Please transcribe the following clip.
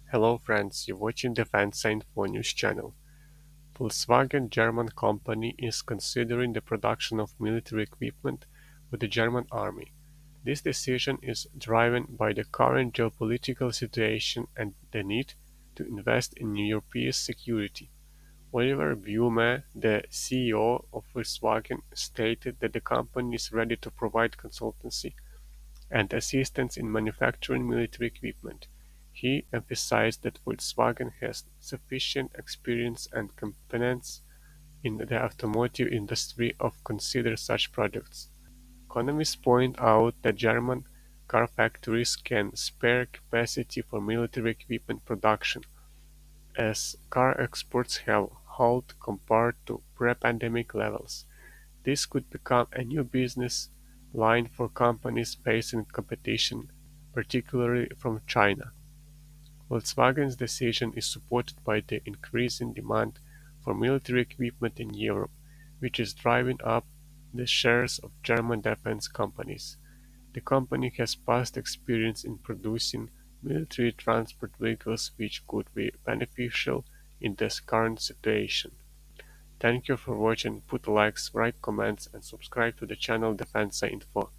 Hello friends, you're watching Defense Info News channel. Volkswagen German company is considering the production of military equipment for the German army. This decision is driven by the current geopolitical situation and the need to invest in European security. Oliver Blume, the CEO of Volkswagen, stated that the company is ready to provide consultancy and assistance in manufacturing military equipment. He emphasized that Volkswagen has sufficient experience and competence in the automotive industry to consider such projects. Economists point out that German car factories can spare capacity for military equipment production, as car exports have halted compared to pre-pandemic levels. This could become a new business line for companies facing competition, particularly from China. Volkswagen's decision is supported by the increasing demand for military equipment in Europe, which is driving up the shares of German defense companies. The company has past experience in producing military transport vehicles, which could be beneficial in this current situation. Thank you for watching. Put likes, write comments, and subscribe to the channel Defensa Info.